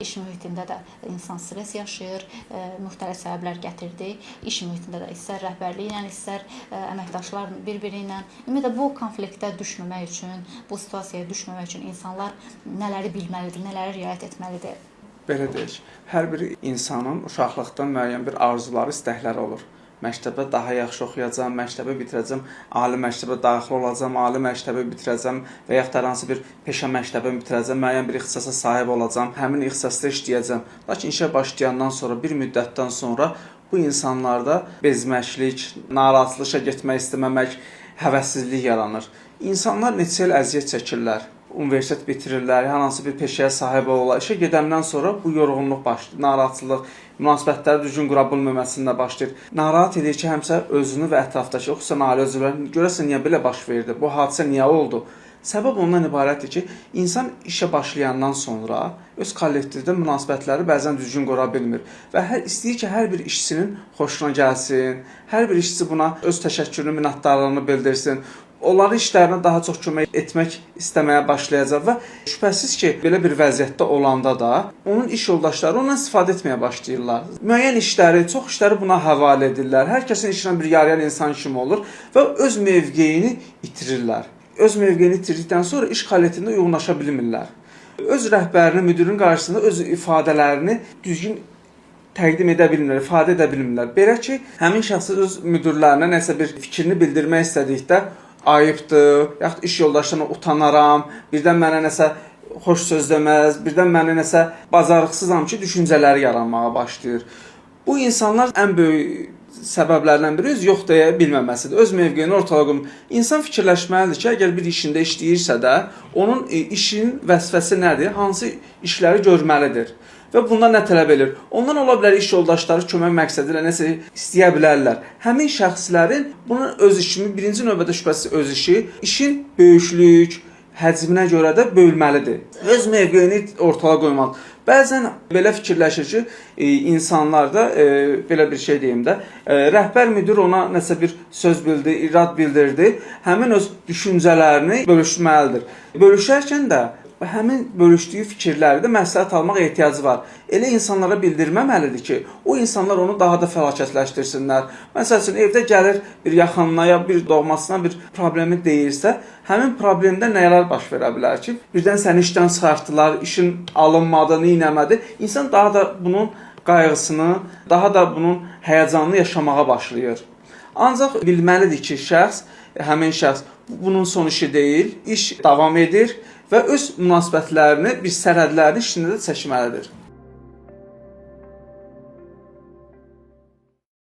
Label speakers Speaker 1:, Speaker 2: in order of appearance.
Speaker 1: iş mühitində də insan stres yaşayır, müxtəlif səbəblər gətirdi. İş mühitində də istər rəhbərliyi ilə, istər əməkdaşlar bir-biri ilə. Ümumiyyətlə bu konfliktə düşməmək üçün, bu situasiyaya düşməmək üçün insanlar nələri bilməlidir, nələri riayət etməlidir?
Speaker 2: Belə deyək, hər bir insanın uşaqlıqdan müəyyən bir arzuları, istəkləri olur. Məktəbdə daha yaxşı oxuyacam, məktəbi bitirəcəm, ali məktəbə daxil olacam, ali məktəbi bitirəcəm və yaxud da hansı bir peşə məktəbini bitirəcəm, müəyyən bir ixtisasa sahib olacam, həmin ixtisasda işləyəcəm. Lakin işə başlayandan sonra, bir müddətdən sonra bu insanlarda bezməklik, narazılıq, işə getmək istəməmək, həvəssizlik yaranır. İnsanlar neçə il əziyyət çəkirlər. Universitet bitirirlər, hər hansı bir peşəyə sahib olurlar. İşə gedəndən sonra bu yorğunluq başlayır, narahatçılıq, münasibətləri düzgün qura bilməməsində başlayır. Narahat edir ki, həmçə özünü və ətrafdakı, xüsusən ailə üzvlərini görəsən niyə belə baş verdi, bu hadisə niyə oldu? Səbəb ondan ibarətdir ki, insan işə başlayandan sonra öz kollektivdə münasibətləri bəzən düzgün qura bilmir və istəyir ki, hər bir işçinin xoşuna gəlsin, hər bir işçi buna öz təşəkkürünü, minnətdarlığını bildirsin. Onların işlərinə daha çox kömək etmək istəməyə başlayacaq və şübhəsiz ki, belə bir vəziyyətdə olanda da onun iş yoldaşları ondan istifadə etməyə başlayırlar. Müəyyən işləri, çox işləri buna həvalə edirlər. Hər kəsin işinə bir yarayan insan kimi olur və öz mövqeyini itirirlər. Öz mövqeyini itirdikdən sonra iş kollektivində uyğunlaşa bilmirlər. Öz rəhbərinin, müdirin qarşısında öz ifadələrini düzgün təqdim edə bilmirlər, ifadə edə bilmirlər. Belə ki, həmin şəxs öz müdirlərinə nəsə bir fikrini bildirmək istədikdə ayıbdır, yaxud iş yoldaşlarına utanaram, birdən mənə nəsə xoş söz deməz, birdən mənə nəsə bacarıqsızam ki, düşüncələri yaranmağa başlayır. Bu insanlar ən böyük səbəblərdən biri öz yox deyə bilməməsidir, öz mövqeyini ortaya qoymaq. İnsan fikirləşməlidir ki, əgər bir işində işləyirsə də, onun işin vəzifəsi nədir, hansı işləri görməlidir və bundan nə tələb edir? Ondan ola bilər iş yoldaşları kömək məqsədi ilə nəsə istəyə bilərlər. Həmin şəxslərin bunun öz işini, birinci növbədə şübhəsiz öz işi, işin böyüklük, həcminə görə də bölməlidir. Öz mövqeyini ortaya qoymalıdır. Bəzən belə fikirləşir ki, insanlar da, belə bir şey deyim də, rəhbər müdir ona nəsə bir söz bildi, irad bildirdi, həmin öz düşüncələrini bölüşməlidir. Bölüşərkən də həmin bölüşdüyü fikirləri də məsləhət almaq ehtiyacı var. Elə insanlara bildirməməlidir ki, o insanlar onu daha da fəlakətləşdirsinlər. Məsəl üçün, evdə gəlir bir yaxınına ya bir doğmasına bir problemi deyirsə, həmin problemdə nələr baş verə bilər ki, birdən səni işdən çıxartdılar, işin alınmadı, neynəmədi. İnsan daha da bunun qayğısını, daha da bunun həyəcanını yaşamağa başlayır. Ancaq bilməlidir ki, həmin şəxs bunun son işi deyil, iş davam edir və öz münasibətlərini, bir sərhədlərini işində də çəkməlidir.